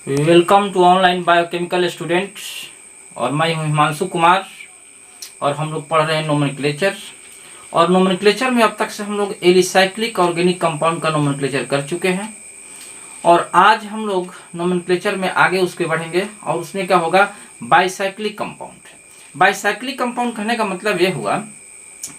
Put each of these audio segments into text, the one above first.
Welcome to online biochemical students. और मैं हूं हिमांशु कुमार और हम लोग पढ़ रहे हैं नोमेनक्लेचर। और नोमेनक्लेचर में अब तक से हम लोग एलिसाइक्लिक ऑर्गेनिक कंपाउंड का नोमेनक्लेचर कर चुके हैं और आज हम लोग नोमेनक्लेचर में आगे उसके बढ़ेंगे और उसमें क्या होगा, बाइसाइक्लिक कंपाउंड। बाइसाइक्लिक कंपाउंड कहने का मतलब ये हुआ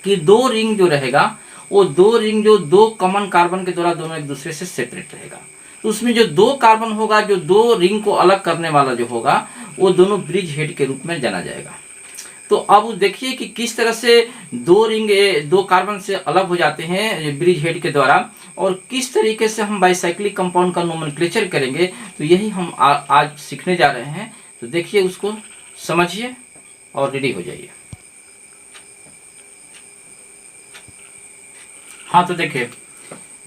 कि दो रिंग जो रहेगा वो दो रिंग जो दो कॉमन कार्बन के द्वारा दोनों एक दूसरे से सेपरेट रहेगा। तो उसमें जो दो कार्बन होगा, जो दो रिंग को अलग करने वाला जो होगा, वो दोनों ब्रिज हेड के रूप में जाना जाएगा। तो अब देखिए कि किस तरह से दो रिंग दो कार्बन से अलग हो जाते हैं ब्रिज हेड के द्वारा और किस तरीके से हम बाइसाइक्लिक कंपाउंड का नोमेनक्लेचर करेंगे। तो यही हम आज सीखने जा रहे हैं। तो देखिए, उसको समझिए और रेडी हो जाइए। हाँ, तो देखिए,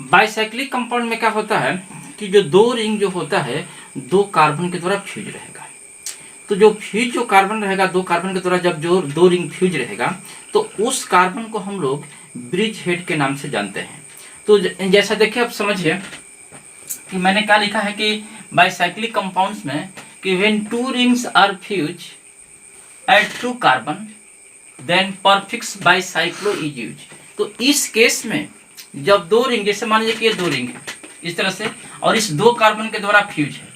बाइसाइक्लिक कंपाउंड में क्या होता है कि जो दो रिंग जो होता है दो कार्बन के द्वारा फ्यूज रहेगा। तो जो फ्यूज जो कार्बन रहेगा दो कार्बन के द्वारा, जब जो दो रिंग फ्यूज रहेगा तो उस कार्बन को हम लोग ब्रिज हेड के नाम से जानते हैं। तो जैसा देखिए, अब समझिए कि मैंने क्या लिखा है कि बाइसाइक्लिक कंपाउंड्स में कि when two rings are fuse at two carbon then prefix bicyclo is use. तो इस केस में जब दो रिंग, जैसे मान लीजिए कि ये दो रिंग है इस तरह से और इस दो कार्बन के द्वारा फ्यूज है,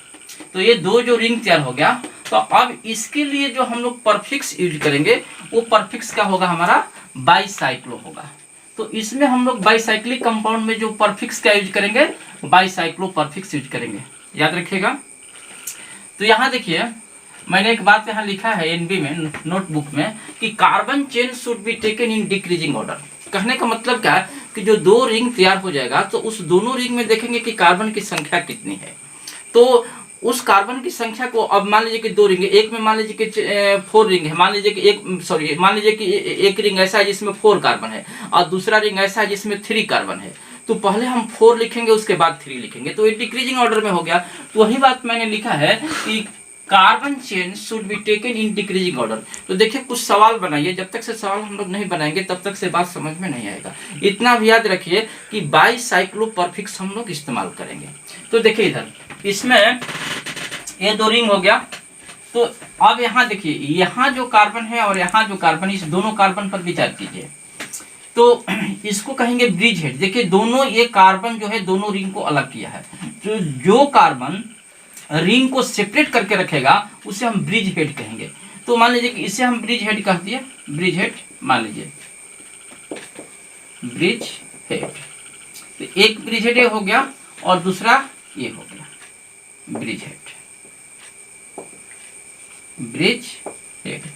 तो ये दो जो रिंग तैयार हो गया। तो अब इसके लिए जो हम लोग परफिक्स यूज करेंगे वो परफिक्स क्या होगा, हमारा बाइसाइक्लो होगा। तो इसमें हम लोग बाइसाइक्लिक कंपाउंड में जो परफिक्स का यूज करेंगे बाइसाइक्लो परफिक्स यूज करेंगे, याद रखिएगा। तो यहाँ देखिए, मैंने एक बात यहाँ लिखा है एनबी में नोटबुक में कि carbon chain should be taken in decreasing order. कहने का मतलब क्या है कि जो दो रिंग तैयार हो जाएगा तो उस दोनों रिंग में देखेंगे कि कार्बन की संख्या कितनी है। तो उस कार्बन की संख्या को, अब मान लीजिए कि दो रिंग है, एक में मान लीजिए कि 4 रिंग है, मान लीजिए कि एक रिंग ऐसा है जिसमें 4 कार्बन है और दूसरा रिंग ऐसा है जिसमें 3 कार्बन है। तो पहले हम 4 लिखेंगे, उसके बाद 3 लिखेंगे, तो ये डिक्रीजिंग ऑर्डर में हो गया। तो वही बात मैंने लिखा है कि carbon chain should be taken in decreasing order. तो देखिए, कुछ सवाल बनाइए। जब तक से सवाल हम लोग नहीं बनाएंगे तब तक से बात समझ में नहीं आएगा। इतना भी याद रखिए कि बाइसाइक्लो परफिक्स हम लोग इस्तेमाल करेंगे। तो देखिए, इधर इसमें ये दो रिंग हो गया। तो अब यहाँ देखिए, यहाँ जो कार्बन है और यहाँ जो कार्बन, इस दोनों कार्बन पर विचार कीजिए। तो इसको कहेंगे ब्रिज हेड। देखिए, दोनों ये कार्बन जो है दोनों रिंग को अलग किया है। तो जो कार्बन रिंग को सेपरेट करके रखेगा उसे हम ब्रिज हेड कहेंगे। तो मान लीजिए कि इसे हम ब्रिज हेड कह दिए, ब्रिज हेड मान लीजिए, ब्रिज हेड। तो एक ब्रिज हेड हो गया और दूसरा ये हो गया ब्रिज हेड, ब्रिज हेड।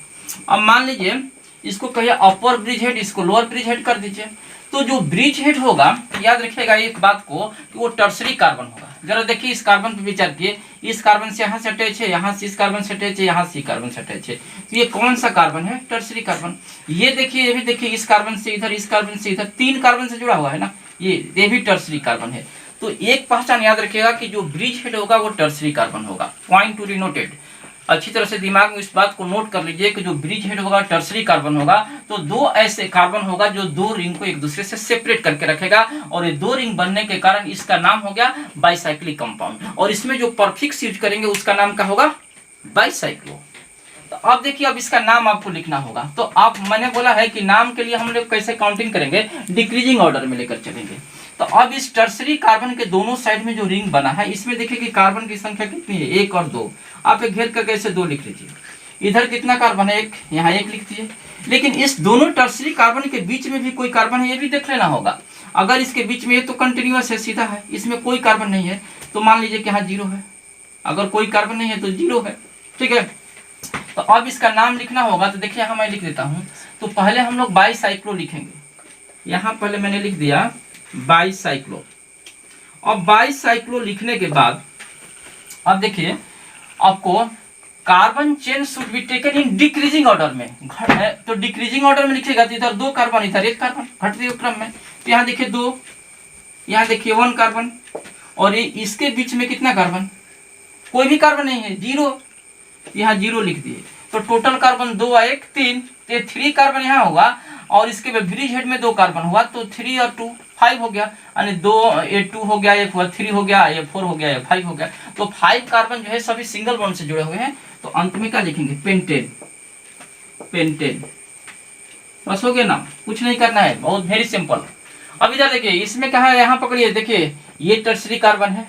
अब मान लीजिए इसको कहिए अपर ब्रिज हेड, इसको लोअर ब्रिज हेड कर दीजिए। तो जो ब्रिज हेड होगा, याद रखिएगा एक बात को कि वो टर्सरी कार्बन होगा। जरा देखिए, इस कार्बन पर विचार किए, इस कार्बन से यहाँ से अटैच है, यहाँ से इस कार्बन से अटैच है, यहाँ से कार्बन से अटैच है। तो ये कौन सा कार्बन है, टर्सरी कार्बन। ये देखिए, ये भी देखिए, इस कार्बन से इधर, इस कार्बन से इधर, 3 कार्बन से जुड़ा हुआ है ना, ये भी टर्सरी कार्बन है। तो एक पहचान याद रखिएगा कि जो ब्रिज हेड होगा वो टर्सरी कार्बन होगा। Point to be noted. अच्छी तरह से दिमाग में इस बात को नोट कर लीजिए कि जो ब्रिज हेड होगा टर्सरी कार्बन होगा। तो दो ऐसे कार्बन होगा जो दो रिंग को एक दूसरे से सेपरेट करके रखेगा और ये दो रिंग बनने के कारण इसका नाम हो गया बाइसाइक्लिक कंपाउंड। और इसमें जो परफिक्स यूज करेंगे उसका नाम क्या होगा, बाइसाइक्लो। तो अब देखिए, अब इसका नाम आपको लिखना होगा। तो आप, मैंने बोला है कि नाम के लिए हम लोग कैसे काउंटिंग करेंगे, डिक्रीजिंग ऑर्डर में लेकर चलेंगे। तो अब इस टर्सरी कार्बन के दोनों साइड में जो रिंग बना है इसमें देखिए कि कार्बन की संख्या कितनी है, 1 और 2। आप एक घेर करके ऐसे 2 लिख लीजिए। इधर कितना कार्बन है, 1, यहाँ 1 लिख दीजिए। लेकिन इस दोनों टर्सरी कार्बन के बीच में भी कोई कार्बन है, ये भी देख लेना होगा। अगर इसके बीच में ये तो कंटिन्यूअस है, सीधा है, इसमें कोई कार्बन नहीं है, तो मान लीजिए कि यहाँ 0 है। अगर कोई कार्बन नहीं है तो 0 है, ठीक है। तो अब इसका नाम लिखना होगा। तो देखिए, यहाँ मैं लिख देता हूँ। तो पहले हम लोग बाइसाइक्लो लिखेंगे। यहाँ पहले मैंने लिख दिया बाइसाइक्लो। अब बाइसाइक्लो लिखने के बाद अब देखिए, आपको carbon chain should be taken in decreasing order में। तो डिक्रीजिंग ऑर्डर में लिखिएगा तो इधर 2 कार्बन, इधर 1 कार्बन, घटते हुए क्रम में। तो यहाँ देखिए 2, यहाँ देखिए 1 कार्बन और ये इसके बीच में कितना कार्बन, कोई भी कार्बन नहीं है, 0। यहाँ 0 लिख दिए। तो टोटल कार्बन 2 और 1 3, तो 3 कार्बन यहाँ होगा और इसके ब्रिज हेड में 2 कार्बन हुआ, तो 3 और 2 5 हो गया, यानी 2 ये 2 हो गया, ये 3 हो गया, ये 4 हो गया, ये 5 हो गया। तो 5 कार्बन जो है सभी सिंगल बॉन्ड से जुड़े हुए हैं। तो अंत में क्या लिखेंगे, पेंटेन, पेंटेन। बस हो गया ना, कुछ नहीं करना है, बहुत वेरी सिंपल। अब इधर देखिए, इसमें क्या है, यहाँ पकड़िए, देखिए ये टर्सरी कार्बन है,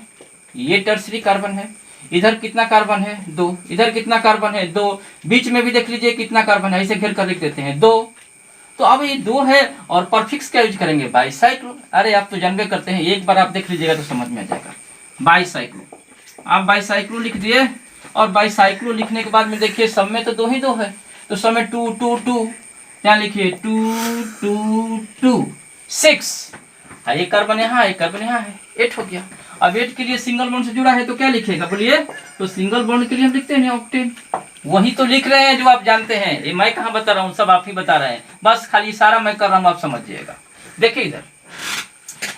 ये टर्सरी कार्बन है, इधर कितना कार्बन है 2, इधर कितना कार्बन है 2, बीच में भी देख लीजिए कितना कार्बन है, ऐसे घेर कर लिख देते हैं 2। तो अब ये 2 है और परफिक्स क्या यूज करेंगे, बाईसाइक्लो। अरे आप तो जानबे करते हैं, एक बार आप देख लीजिएगा तो समझ में आ जाएगा, बाईसाइक्लो। आप बाईसाइक्लो लिख दिए, और बाईसाइक्लो लिखने के बाद में देखिए सब में तो 2 ही 2 है, तो सब में 2 2 2, क्या लिखिए 2 2 2 6। एक कार्बन यहाँ, एक कार्बन यहाँ है, 8 हो गया। अब 8 के लिए सिंगल बॉन्ड से जुड़ा है तो क्या लिखेगा बोलिए, तो सिंगल बॉन्ड के लिए हम लिखते हैं ऑक्टेन। वही तो लिख रहे हैं जो आप जानते हैं, ये मैं कहाँ बता रहा हूँ, सब आप ही बता रहे हैं, बस खाली सारा मैं कर रहा हूँ, आप समझिएगा। देखिए इधर,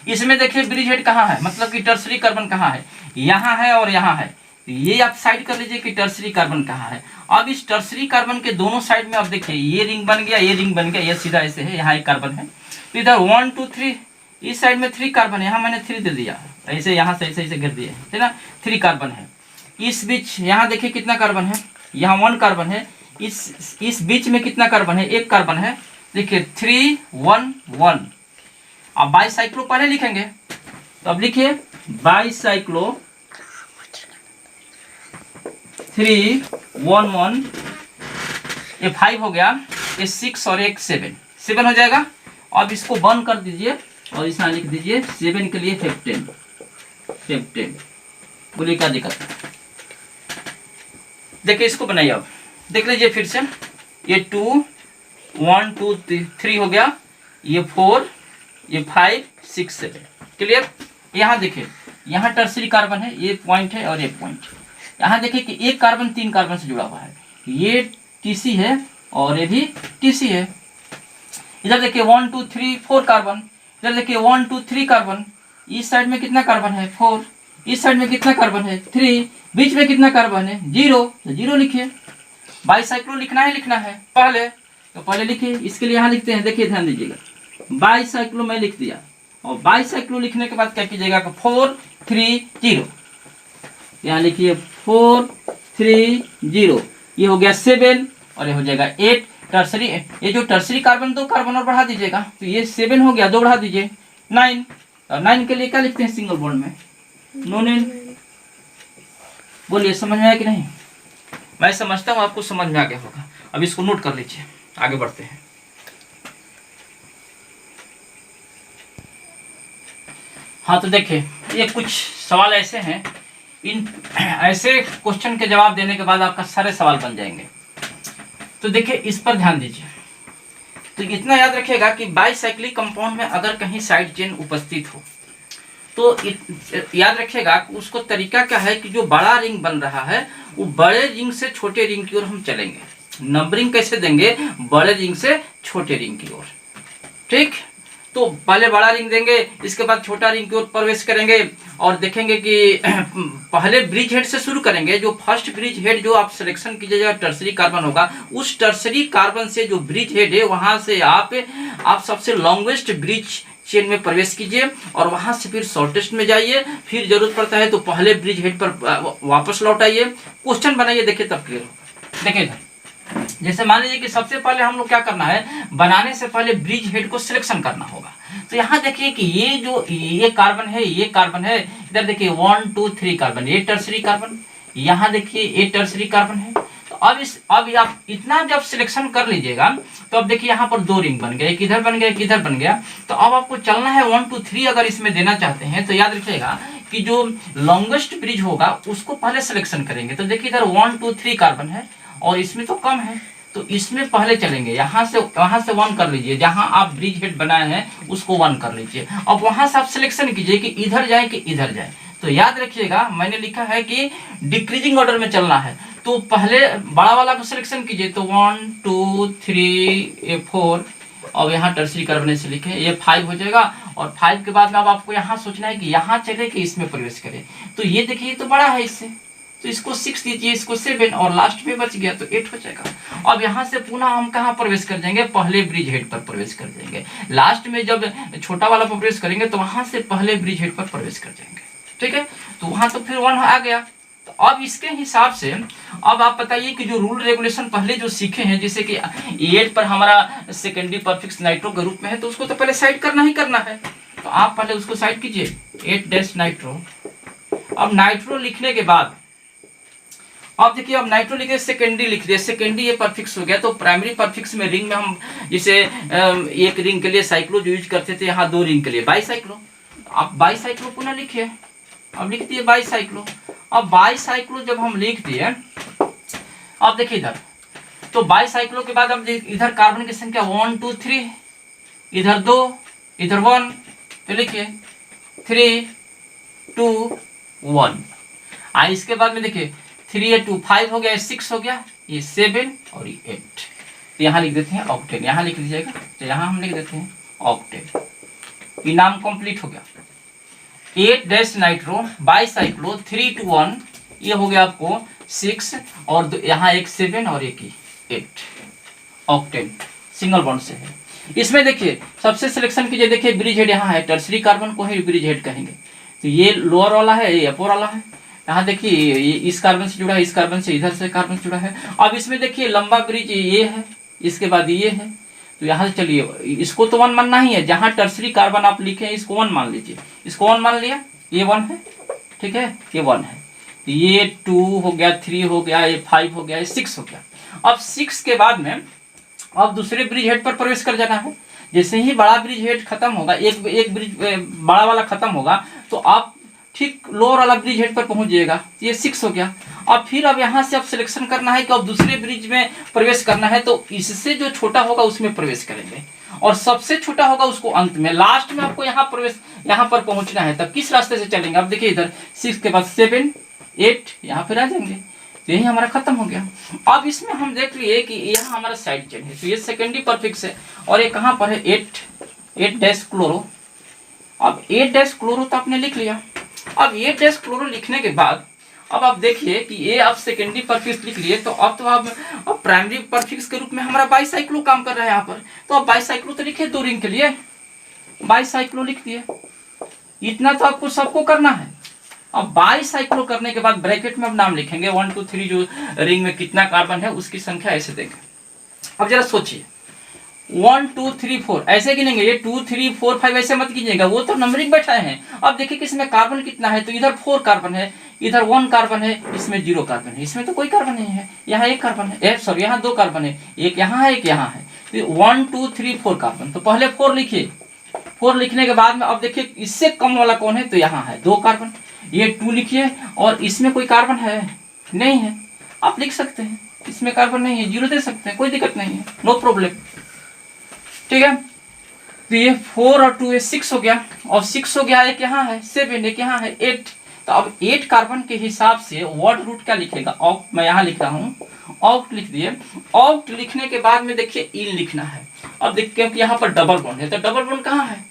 इसमें देखिए ब्रिज हेड कहाँ है, मतलब कि टर्सरी कार्बन कहाँ है, यहाँ है और यहाँ है। ये आप साइड कर लीजिए कि टर्सरी कार्बन कहाँ है। अब इस टर्सरी कार्बन के दोनों साइड में आप देखिए, ये रिंग बन गया, ये रिंग बन गया, ये सीधा ऐसे है, यहाँ एक कार्बन है। तो इधर 1 2 3, इस साइड में 3 कार्बन है, यहाँ मैंने 3 दे दिया, ऐसे यहाँ से ऐसे ऐसे गिर दिया है ना, 3 कार्बन है। इस बीच यहाँ देखिए कितना कार्बन है, यहाँ 1 कार्बन है, इस बीच में कितना कार्बन है, 1 कार्बन है, देखिए 3 1 1। अब बाईसाइक्लो पहले लिखेंगे, तो अब लिखिए बाईसाइक्लो 3 1 1, ये 5 हो गया, ये 6 और एक 7 हो जाएगा। अब इसको बंद कर दीजिए और इसमें लिख दीजिए 7 के लिए 15। बोलिए क्या दिक्कत है, देखिए इसको बनाइए। अब देख लीजिए फिर से, ये 2 1 2 3 हो गया, ये 4, ये 5 6 7, क्लियर। यहाँ देखिए, यहाँ टर्सरी कार्बन है, ये पॉइंट है और ये पॉइंट। यहाँ देखिए कि एक कार्बन 3 कार्बन से जुड़ा हुआ है, ये टीसी है और ये भी टीसी है। इधर देखिए 1 2 3 4 कार्बन, इधर देखिए 1 2 3 कार्बन, इस साइड में कितना कार्बन है 4, इस साइड में कितना कार्बन है 3, बीच में कितना कार्बन है 0, तो 0 लिखिए। बाईसाइक्लो लिखना है पहले, तो पहले लिखिए, इसके लिए यहाँ लिखते हैं, देखिए ध्यान दीजिएगा, बाईसाइक्लो मैं लिख दिया, और बाईसाइक्लो लिखने के बाद क्या कीजिएगा 4 3 0, यहाँ लिखिए 4 3 0, ये हो गया 7 और ये हो जाएगा 8। टर्सरी, ये जो टर्सरी कार्बन 2 कार्बन और बढ़ा दीजिएगा, तो ये 7 हो गया, 2 बढ़ा दीजिए 9, और 9 के लिए क्या लिखते हैं सिंगल बॉन्ड में, नोनिन। बोलिए समझ में आया कि नहीं, मैं समझता हूँ आपको समझ में आ गया होगा। अब इसको नोट कर लीजिए, आगे बढ़ते हैं। हाँ तो देखिए, ये कुछ सवाल ऐसे हैं, इन ऐसे क्वेश्चन के जवाब देने के बाद आपका सारे सवाल बन जाएंगे। तो देखिए इस पर ध्यान दीजिए। तो इतना याद रखिएगा कि बाईसाइक्लिक कंपाउंड में अगर कहीं साइड चेन उपस्थित हो तो याद रखिएगा उसको तरीका क्या है कि जो बड़ा रिंग बन रहा है वो बड़े रिंग से छोटे रिंग की ओर हम चलेंगे। नंबरिंग कैसे देंगे, बड़े रिंग से छोटे रिंग की ओर, ठीक। तो पहले बड़ा रिंग देंगे, इसके बाद छोटा रिंग की ओर प्रवेश करेंगे और देखेंगे कि पहले ब्रिज हेड से शुरू करेंगे। जो फर्स्ट ब्रिज हेड जो आप सिलेक्शन कीजिएगा टर्सरी कार्बन होगा, उस टर्सरी कार्बन से जो ब्रिज हेड है वहां से आप सबसे लॉन्गेस्ट ब्रिज चेन में प्रवेश कीजिए और वहां से फिर शॉर्टेस्ट में जाइए। फिर जरूरत पड़ता है तो पहले ब्रिज हेड पर वापस लौट आइए, क्वेश्चन बनाइए, देखिए तब क्लियर होगा। देखिए जैसे मान लीजिए कि सबसे पहले हम लोग क्या करना है, बनाने से पहले ब्रिज हेड को सिलेक्शन करना होगा। तो यहाँ देखिए कि ये जो ये कार्बन है, ये कार्बन है, इधर देखिए 1 2 3 कार्बन, ये टर्सरी कार्बन, यहाँ देखिए ये टर्सरी कार्बन है। तो अब आप इतना जब सिलेक्शन कर लीजिएगा तो अब देखिए यहाँ पर 2 रिंग बन गए, एक इधर बन गया, एक इधर बन गया। तो अब आपको चलना है 1 2 3 अगर इसमें देना चाहते हैं तो याद रखिएगा कि जो लॉन्गेस्ट ब्रिज होगा उसको पहले सिलेक्शन करेंगे। तो देखिए इधर 1 2 3 कार्बन है और इसमें तो कम है, तो इसमें पहले चलेंगे। यहाँ से 1 कर लीजिए, जहां आप ब्रिज हेड बनाए हैं उसको 1 कर लीजिए। अब वहां से आप सिलेक्शन कीजिए कि इधर जाए कि इधर जाए। तो याद रखिएगा मैंने लिखा है कि डिक्रीजिंग ऑर्डर में चलना है, तो पहले बड़ा वाला को सिलेक्शन कीजिए। तो 1 2 3 4, और यहाँ टर्सरी कार्बन से लिखे, ये 5 हो जाएगा। और 5 के बाद में अब आपको यहाँ सोचना है कि यहाँ चले कि इसमें प्रवेश करे। तो ये देखिए ये तो बड़ा है इससे, तो इसको 6 दीजिए, इसको 7 और लास्ट में बच गया तो 8 हो जाएगा। अब यहाँ से पुनः हम कहाँ प्रवेश कर जाएंगे, पहले ब्रिज हेड पर प्रवेश कर जाएंगे। लास्ट में जब छोटा वाला पर प्रवेश करेंगे तो वहां से पहले ब्रिज हेड पर प्रवेश कर जाएंगे, ठीक है। तो वहां तो फिर 1 आ गया। तो अब इसके हिसाब से अब आप बताइए कि जो रूल रेगुलेशन पहले जो सीखे हैं, जैसे कि 8 पर हमारा सेकेंडरी परफिक्स नाइट्रो के रूप में है, तो उसको तो पहले साइड करना ही करना है। तो आप पहले उसको साइड कीजिए, 8 नाइट्रो। अब नाइट्रो लिखने के बाद अब देखिए, अब नाइट्रो लिखे सेकेंडरी लिख दिया, सेकेंडरी ये परफिक्स हो गया। तो प्राइमरी परफिक्स में रिंग में हम जैसे एक रिंग के लिए साइक्लो जो यूज करते थे, यहाँ 2 रिंग के लिए बाईसाइक्लो। आप बाईसाइक्लो पुनः लिखिए, अब लिख दिए बाईसाइक्लो। अब बाईसाइक्लो जब हम लिख दिए, अब देखिए इधर, तो बाईसाइक्लो के बाद अब इधर कार्बन की संख्या 1 2 3, इधर 2, इधर 1, तो लिखिए 3 2 1। इसके बाद में देखिए 3 या 2 5 हो गया, 6 हो गया, ये 7 और ये 8। तो यहाँ लिख देते हैं ऑक्टेन, यहाँ लिख लीजिएगा। तो यहाँ हम लिख देते हैं ऑक्टेन। ये नाम कंप्लीट हो गया। 8 नाइट्रो बाईसाइक्लो 3 2 1, ये हो गया आपको 6 और यहाँ एक 7 और एक 8 ऑक्टेन, सिंगल बॉन्ड से है। इसमें देखिए सबसे सिलेक्शन कीजिए, देखिए ब्रिज हेड यहाँ है, टर्सरी कार्बन को ही ब्रिज हेड कहेंगे। तो ये लोअर वाला है, ये अपर वाला है। यहाँ देखिए ये इस कार्बन से जुड़ा है, इस कार्बन से, इधर से कार्बन से जुड़ा है। अब इसमें देखिए लंबा ब्रिज ये है, इसके बाद ये है। तो यहाँ से चलिए, इसको तो 1 मानना ही है। जहाँ टर्सरी कार्बन आप लिखे इसको 1 मान लीजिए, इसको 1 मान लिया, ये 1 है, ठीक है, ये 1 है। ये 2 हो गया, 3 हो गया, ये 5 हो गया, ये 6 हो गया। अब 6 के बाद में अब दूसरे ब्रिज हेड पर प्रवेश कर जाना है। जैसे ही बड़ा ब्रिज हेड खत्म होगा, एक ब्रिज बड़ा वाला खत्म होगा, तो आप ठीक लोअर वाला ब्रिज हेड पर पहुंच जाएगा। ये 6 हो गया। अब फिर अब यहाँ से अब सिलेक्शन करना है कि अब दूसरे ब्रिज में प्रवेश करना है। तो इससे जो छोटा होगा उसमें प्रवेश करेंगे और सबसे छोटा होगा उसको अंत में, लास्ट में आपको यहाँ प्रवेश, यहाँ पर पहुंचना है। तब किस रास्ते से चलेंगे, अब देखिए इधर 6 के बाद 7 8 यहाँ पर आ जाएंगे। यही हमारा खत्म हो गया। अब इसमें हम देख लिए कि यहाँ हमारा साइड चेन है, तो ये सेकेंडरी परफिक्स है और ये कहाँ पर है 8 क्लोरो। अब 8 क्लोरो तो आपने लिख लिया। अब 8 क्लोरो लिखने के बाद अब आप देखिए कि ये आप सेकेंडरी परफिक्स लिख लिए, तो अब तो आप अब प्राइमरी परफिक्स के रूप में हमारा बाईसाइक्लो काम कर रहा है यहाँ पर। तो अब बाईसाइक्लो तो लिखे 2 रिंग के लिए, बाईसाइक्लो लिख दिए। इतना तो आपको सबको करना है। अब बाईसाइक्लो करने के बाद ब्रैकेट में अब नाम लिखेंगे 1 2 3, जो रिंग में कितना कार्बन है उसकी संख्या ऐसे देंगे। अब जरा सोचिए 1 2 3 4 ऐसे गिनेंगे, ये 2 3 4 5 ऐसे मत कीजिएगा, वो तो नंबरिंग बैठाए हैं। अब देखिए कि इसमें कार्बन कितना है, तो इधर 4 कार्बन है, इधर 1 कार्बन है, इसमें 0 कार्बन है, इसमें तो कोई कार्बन नहीं है। यहाँ 1 कार्बन है, सॉरी यहाँ 2 कार्बन है, एक यहाँ है, एक यहाँ है। तो 1 2 3 4 कार्बन, तो पहले 4 लिखिए। 4 लिखने के बाद में अब देखिए इससे कम वाला कौन है, तो यहाँ है 2 कार्बन। ये 2 लिखिए और इसमें कोई कार्बन है नहीं है, आप लिख सकते हैं इसमें कार्बन नहीं है, 0 दे सकते हैं, कोई दिक्कत नहीं है, नो प्रॉब्लम, ठीक है। तो ये 4 और 2 6 हो गया, और 6 हो गया, एक यहाँ है 7, एक यहाँ है 8। तो अब 8 कार्बन के हिसाब से वर्ड रूट क्या लिखेगा, ऑक्ट, मैं यहाँ लिख रहा हूँ ऑक्ट लिख दिए। ऑक्ट लिखने के बाद में देखिए इन लिखना है। अब देखिए यहाँ पर डबल बॉन्ड है, तो डबल बॉन्ड कहाँ है,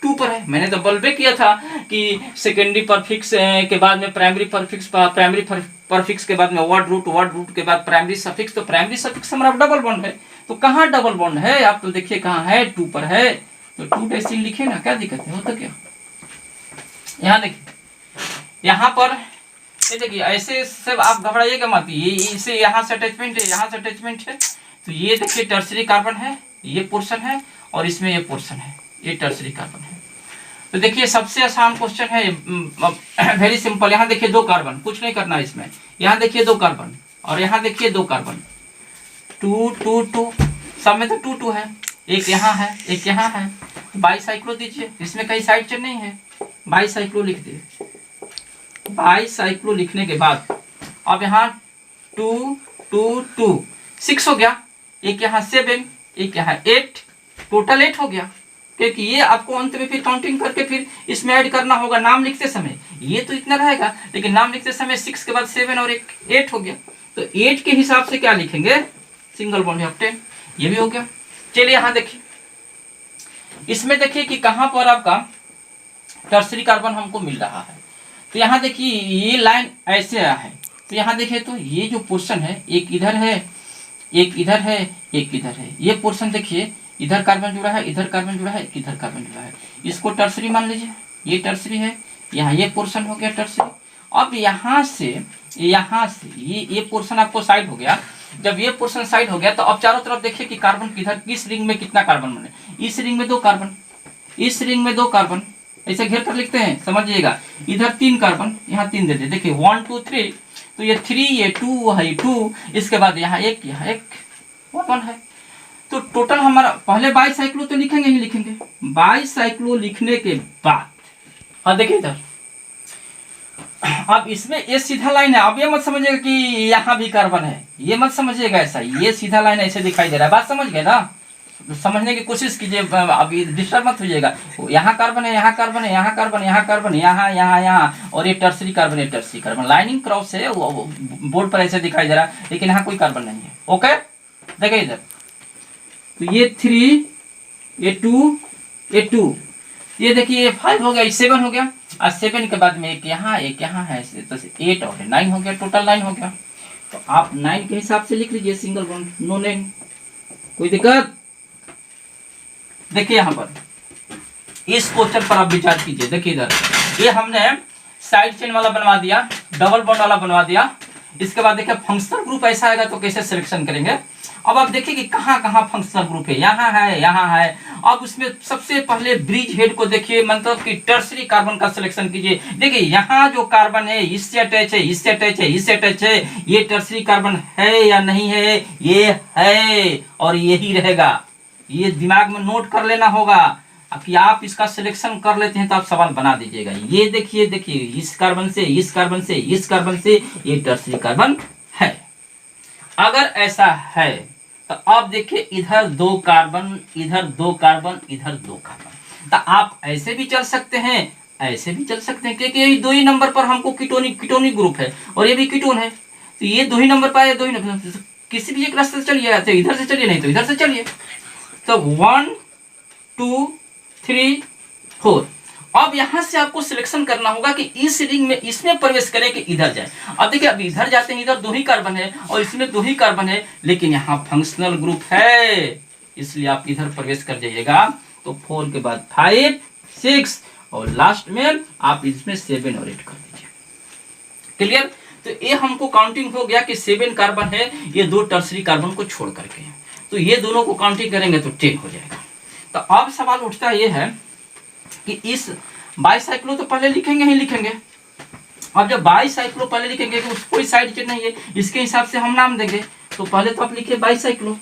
2 पर है। मैंने तो बल्बे किया था कि सेकेंडरी परफिक्स के बाद में प्राइमरी परफिक्स के बाद में वर्ड रूट के बाद प्राइमरी सफिक्स, तो प्राइमरी सफिक्स हमारा डबल बॉन्ड है। तो कहाँ डबल बॉन्ड है, आप तो देखिए कहाँ है, 2 पर है, तो 2 डैशिंग लिखे ना, क्या दिक्कत है, होता क्या। यहाँ देखिए, यहाँ पर ये देखिए ऐसे सब आप घबराइएगा मत, ये इसे यहाँ से अटैचमेंट है, यहाँ से अटैचमेंट है। तो ये देखिए टर्सरी कार्बन है, ये पोर्शन है, और इसमें ये पोर्शन है, ये टर्सरी कार्बन है। तो देखिए सबसे आसान क्वेश्चन है, वेरी सिंपल। यहाँ देखिए 2 कार्बन, कुछ नहीं करना इसमें। यहाँ देखिए 2 कार्बन और यहाँ देखिए 2 कार्बन, 2 2 2, सब में तो 2 2 है, एक यहाँ है, एक यहाँ है। बाईसाइक्लो दीजिए, इसमें कहीं साइड चेन नहीं है, बाईसाइक्लो लिख दिए। बाईसाइक्लो लिखने के बाद अब यहाँ 2 2 2 6 हो गया, एक यहाँ 7, एक यहाँ 8, टोटल 8 हो गया। क्योंकि ये आपको अंत में फिर काउंटिंग करके फिर इसमें ऐड करना होगा नाम लिखते समय, ये तो इतना रहेगा, लेकिन नाम लिखते समय 6 के बाद 7 और एक 8 हो गया। तो 8 के हिसाब से क्या लिखेंगे, सिंगल बॉन्ड ऑक्टेन, ये भी हो गया। चलिए यहाँ देखिए, इसमें देखिए कि कहां पर आपका टर्सरी कार्बन हमको मिल रहा है। तो यहाँ देखिए ये लाइन ऐसे आया है, तो यहाँ देखिए तो ये जो पोर्शन है एक इधर है, एक इधर है, एक इधर है। ये पोर्शन देखिए इधर कार्बन जुड़ा है, इधर कार्बन जुड़ा है, इधर कार्बन जुड़ा है। इसको टर्सरी मान लीजिए, ये टर्सरी है। यहाँ ये पोर्शन हो गया टर्सरी। अब यहाँ से ये पोर्शन आपको साइड हो गया। जब ये पोर्शन साइड हो गया तो अब चारों तरफ देखिए कि कार्बन किधर, किस रिंग में कितना कार्बन बने। इस रिंग में 2 कार्बन, इस रिंग में 2 कार्बन, ऐसे घेर कर लिखते हैं, समझिएगा। इधर 3 कार्बन, यहाँ 3 दे दे, देखिए 1 2 3, तो ये 3, ये 2 है 2, इसके बाद यहाँ 1, यहाँ 1, 1 है। तो टोटल हमारा पहले बाईसाइक्लो तो लिखेंगे ही लिखेंगे। बाईसाइक्लो लिखने के बाद अब देखिए इधर, अब इसमें ये सीधा लाइन है। अब ये मत समझिएगा कि यहाँ भी कार्बन है, ये मत समझिएगा ऐसा। ये सीधा लाइन ऐसे दिखाई दे रहा है, बात समझ गए ना? समझने की कोशिश कीजिए, अभी डिस्टर्ब मत होइएगा। यहाँ कार्बन है, यहाँ कार्बन है, यहाँ कार्बन, यहाँ कार्बन, यहाँ यहाँ यहाँ, और ये टर्सरी कार्बन है, टर्सरी कार्बन। लाइनिंग क्रॉस है, बोर्ड पर ऐसे दिखाई दे रहा है, लेकिन यहाँ कोई कार्बन नहीं है। ओके, देखिए इधर, तो ये 3, ये 2, ये 2, ये देखिए ये 5 हो गया, ये 7 हो गया। और 7 के बाद में एक यहाँ है, तो 8 और 9 हो गया, टोटल 9 हो गया। तो आप 9 के हिसाब से लिख लीजिए, सिंगल बॉन्ड, नो नेम, कोई दिक्कत? देखिए यहाँ पर इस क्वेश्चन पर आप विचार कीजिए। देखिए इधर, ये हमने साइड चेन वाला बनवा दिया, डबल बॉन्ड वाला बनवा दिया। इसके बाद देखिए फंक्शनल ग्रुप ऐसा आएगा तो कैसे सिलेक्शन करेंगे। अब आप देखिए कि कहाँ कहाँ फंक्शनल ग्रुप है, यहाँ है, यहाँ है। अब उसमें सबसे पहले ब्रिज हेड को देखिए, मतलब कि टर्सरी कार्बन का सिलेक्शन कीजिए। देखिए यहाँ जो कार्बन है इससे अटैच है, इससे अटैच है, इससे अटैच है, ये टर्सरी कार्बन है या नहीं है? ये है और यही रहेगा। ये दिमाग में नोट कर लेना होगा कि आप इसका सिलेक्शन कर लेते हैं तो आप सवाल बना दीजिएगा। ये देखिए, देखिए इस कार्बन से, इस कार्बन से, इस कार्बन से ये टर्सरी कार्बन है। अगर ऐसा है तो आप देखिए इधर 2 कार्बन, इधर 2 कार्बन, इधर 2 कार्बन। तो आप ऐसे भी चल सकते हैं, ऐसे भी चल सकते हैं, क्योंकि ये 2 ही नंबर पर हमको कीटोनिक ग्रुप है और ये भी कीटोन है। तो ये 2 ही नंबर पर, 2 ही नंबर, किसी भी एक रास्ते से चलिए, तो इधर से चलिए, नहीं तो इधर से चलिए। तो 1 2 3 4। अब यहां से आपको सिलेक्शन करना होगा कि इस रिंग में इसमें प्रवेश करें कि इधर जाए। अब देखिए, अब इधर जाते हैं, इधर 2 ही कार्बन है और इसमें 2 ही कार्बन है, लेकिन यहाँ फंक्शनल ग्रुप है, इसलिए आप इधर प्रवेश कर जाइएगा। तो 4 के बाद 5 6 और लास्ट में आप इसमें 7 और 8 कर दीजिए। क्लियर? तो ये हमको काउंटिंग हो गया कि 7 कार्बन है, ये 2 टर्सरी कार्बन को छोड़ करके। तो ये दोनों को काउंटिंग करेंगे तो 10 हो जाएगा। तो अब सवाल उठता ये है कि इस बाईसाइक्लो तो पहले लिखेंगे ही लिखेंगे। अब जब बाईसाइक्लो पहले लिखेंगे कि कोई साइड चेन नहीं है, इसके हिसाब से हम नाम देंगे। तो पहले तो आप लिखिए बाईसाइक्लो।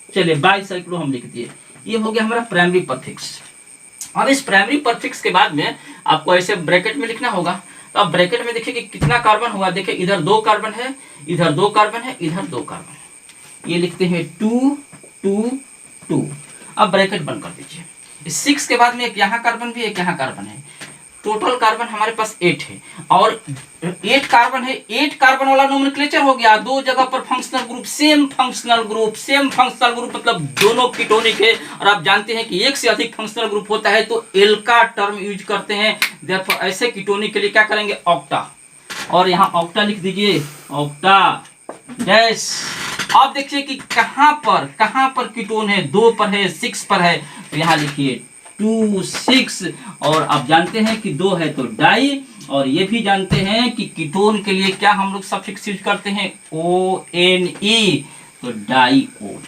चलिए बाईसाइक्लो हम लिख दिए। ये हो गया हमारा प्राइमरी परफिक्स। अब इस प्राइमरी परफिक्स के बाद में आपको ऐसे ब्रैकेट में लिखना होगा। तो अब ब्रैकेट में देखिए कि कितना कार्बन हुआ। देखिए इधर 2 कार्बन है, इधर 2 कार्बन है, इधर 2 कार्बन। ये लिखते हैं 2 2 2। अब ब्रैकेट बंद कर दीजिए। 6 के बाद में एक यहाँ कार्बन भी, एक यहाँ कार्बन है। टोटल कार्बन हमारे पास 8 है और 8 कार्बन है। 8 कार्बन वाला नोमेनक्लेचर हो गया। 2 जगह पर functional group, same functional group, same functional group, मतलब दोनों कीटोनिक है। और आप जानते हैं कि एक से अधिक फंक्शनल ग्रुप होता है तो एल का टर्म यूज करते हैं। देयरफॉर ऐसे कीटोनिक के लिए क्या करेंगे? ऑक्टा। और यहाँ ऑक्टा लिख दीजिए, ऑक्टा डैश। आप देखिए कि कहां पर कीटोन है, 2 पर है, 6 पर है। तो यहाँ लिखिए 2 6। और आप जानते हैं कि 2 है तो डाई। और ये भी जानते हैं कि कीटोन के लिए क्या हम लोग सफिक्स यूज करते हैं? ONE, तो डाईओन।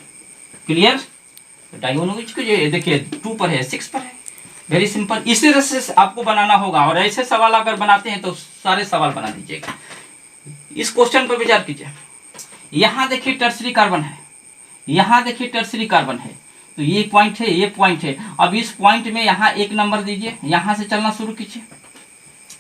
क्लियर? तो डाईओन यूज कीजिए। देखिए 2 पर है, 6 पर है, वेरी सिंपल। इसी तरह से आपको बनाना होगा। और ऐसे सवाल अगर बनाते हैं तो सारे सवाल बना दीजिएगा। इस क्वेश्चन पर विचार कीजिए। यहाँ देखिए टर्सरी कार्बन है, यहाँ देखिए टर्सरी कार्बन है। तो ये पॉइंट है, ये पॉइंट है। अब इस पॉइंट में यहाँ 1 नंबर दीजिए, यहाँ से चलना शुरू कीजिए।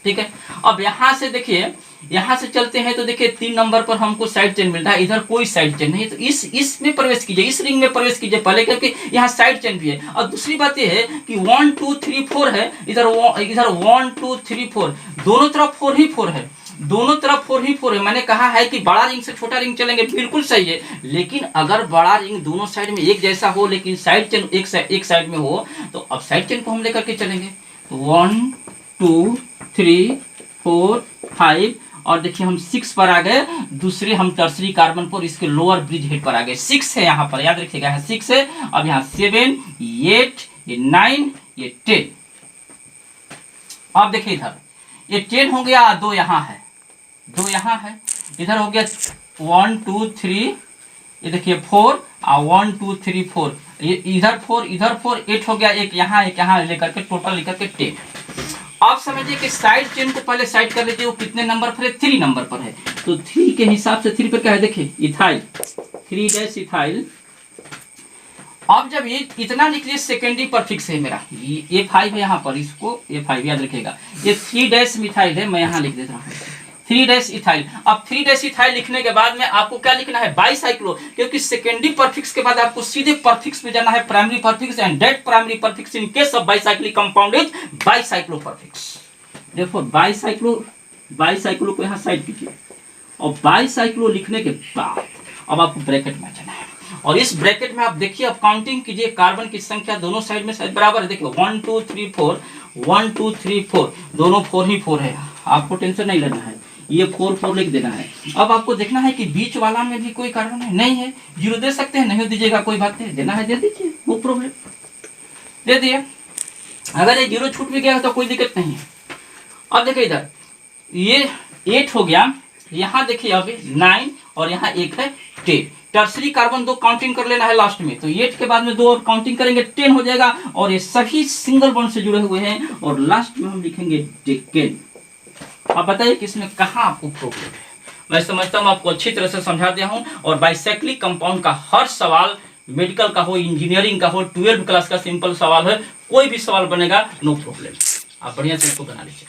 ठीक है। अब यहाँ से देखिए, यहाँ से चलते हैं तो देखिए 3 नंबर पर हमको साइड चेन मिल रहा है। इधर कोई साइड चेन नहीं है, तो इसमें प्रवेश कीजिए, इस रिंग में प्रवेश कीजिए पहले, क्योंकि यहाँ साइड चेन भी है। और दूसरी बात ये है कि 1 2 3 4 है, इधर 1 2 3 4, दोनों तरफ 4 ही 4 है, दोनों तरफ 4 ही 4 है। मैंने कहा है कि बड़ा रिंग से छोटा रिंग चलेंगे, बिल्कुल सही है। लेकिन अगर बड़ा रिंग दोनों साइड में एक जैसा हो, लेकिन साइड चेन एक साइड में हो, तो अब साइड चेन को हम लेकर के चलेंगे। 1 2 3 4 5 और देखिए हम 6 पर आ गए, दूसरे हम टर्सरी कार्बन पर इसके लोअर ब्रिज हेड पर आ गए। 6 है यहाँ पर, याद रखिएगा, यहाँ 6 है। अब यहाँ 7, 8, ये 9, ये 10। अब देखिए इधर ये 10 हो गया, 2 यहाँ है, 2 यहाँ है। इधर हो गया 1 2 3, ये देखिए 4, 1 2 3 4, ये इधर 4 इधर 4, 8 हो गया, एक यहाँ लेकर के टोटल लेकर के 10। आप समझिए कि साइड चेन को पहले साइड कर लीजिए, वो कितने नंबर पर है, 3 नंबर पर है। तो 3 के हिसाब से 3 पर क्या है, देखिए इथाइल, 3 इथाइल। अब जब ये इतना लिखिए, सेकेंडरी परफिक्स है मेरा, ये 5 है यहाँ पर, इसको ये 5 याद रखिएगा। ये 3 मिथाइल है, मैं यहाँ लिख देता हूँ 3 इथाइल। अब 3 इथाइल लिखने के बाद में आपको क्या लिखना है, बाईसाइक्लो, क्योंकि सेकेंडरी परफिक्स के बाद आपको सीधे परफिक्स में जाना है, primary prefix, and that primary prefix in case of bicyclic compound is bicyclo prefix. देखो बाईसाइक्लो को यहाँ साइड कीजिए, और बाईसाइक्लो लिखने के बाद अब आपको ब्रैकेट में जाना है, और इस ब्रैकेट में आप देखिए, अब काउंटिंग कीजिए, कार्बन की संख्या दोनों साइड में शायद बराबर है। देखिए 1 2 3 4, 1 2 3 4, दोनों 4 ही 4 है, आपको टेंशन नहीं लेना है, ये 4 4 लिख देना है। अब आपको देखना है कि बीच वाला में भी कोई कार्बन है, नहीं है, 0 दे सकते हैं, नहीं दीजिएगा कोई बात नहीं, देना है दे दीजिए, नो प्रॉब्लम, दे दिए। अगर ये 0 छूट भी गया तो कोई दिक्कत नहीं है। अब देखिए इधर ये 8 हो गया, यहाँ देखिए अभी 9, और यहाँ एक है 10। टर्सरी कार्बन 2 काउंटिंग कर लेना है लास्ट में, तो 8 के बाद में 2 और काउंटिंग करेंगे, 10 हो जाएगा, और ये सभी सिंगल बॉन्ड से जुड़े हुए हैं, और लास्ट में हम लिखेंगे डेकेन। आप बताइए कि इसमें कहाँ आपको प्रॉब्लम है। मैं समझता हूँ आपको अच्छी तरह से समझा दिया हूँ, और बाइसाइक्लिक कंपाउंड का हर सवाल, मेडिकल का हो, इंजीनियरिंग का हो, 12th क्लास का सिंपल सवाल है, कोई भी सवाल बनेगा, नो प्रॉब्लम, आप बढ़िया से इसको बना लीजिए।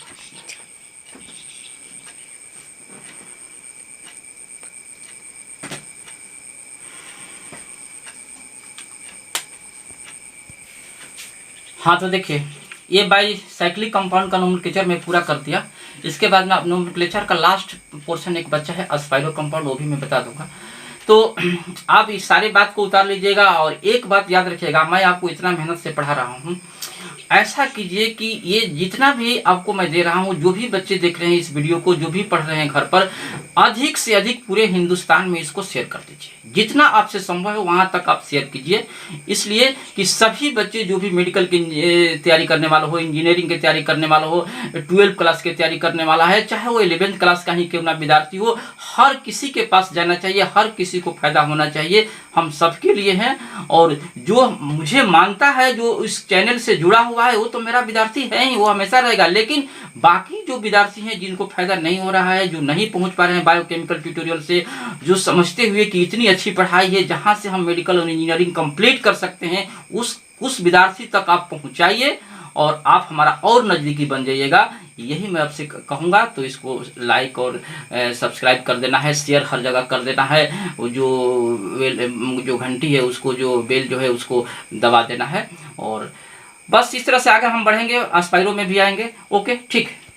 हाँ तो देखिए, ये बाईसाइक्लिक कंपाउंड का नोमेनक्लेचर मैं पूरा कर दिया। इसके बाद में नोमेनक्लेचर का लास्ट पोर्शन एक बच्चा है अस्पाइरो कंपाउंड, वो भी मैं बता दूंगा। तो आप इस सारी बात को उतार लीजिएगा, और एक बात याद रखिएगा, मैं आपको इतना मेहनत से पढ़ा रहा हूँ, ऐसा कीजिए कि ये जितना भी आपको मैं दे रहा हूँ, जो भी बच्चे देख रहे हैं इस वीडियो को, जो भी पढ़ रहे हैं घर पर, अधिक से अधिक पूरे हिंदुस्तान में इसको शेयर कर दीजिए, जितना आपसे संभव है वहाँ तक आप शेयर कीजिए, इसलिए कि सभी बच्चे जो भी मेडिकल की तैयारी करने वाला हो, इंजीनियरिंग की तैयारी करने वाला हो, 12th क्लास की तैयारी करने वाला है, चाहे वो 11th क्लास का ही क्यों ना विद्यार्थी हो, हर किसी के पास जाना चाहिए, हर किसी को फायदा होना चाहिए, हम सबके लिए हैं। और जो मुझे मानता है, जो इस चैनल से जुड़ा हुआ है, वो तो मेरा विद्यार्थी है ही, वो हमेशा रहेगा, लेकिन बाकी जो विद्यार्थी हैं जिनको फायदा नहीं हो रहा है, जो नहीं पहुंच पा रहे हैं बायोकेमिकल ट्यूटोरियल से, जो समझते हुए कि इतनी अच्छी पढ़ाई है जहां से हम मेडिकल और इंजीनियरिंग कंप्लीट कर सकते हैं, उस विद्यार्थी तक आप पहुंचाइए, और आप हमारा और नज़दीकी बन जाइएगा, यही मैं आपसे कहूँगा। तो इसको लाइक और सब्सक्राइब कर देना है, शेयर हर जगह कर देना है, वो जो घंटी है उसको, जो बेल जो है उसको दबा देना है, और बस इस तरह से आगे हम बढ़ेंगे, अस्पाइरो में भी आएंगे। ओके, ठीक है।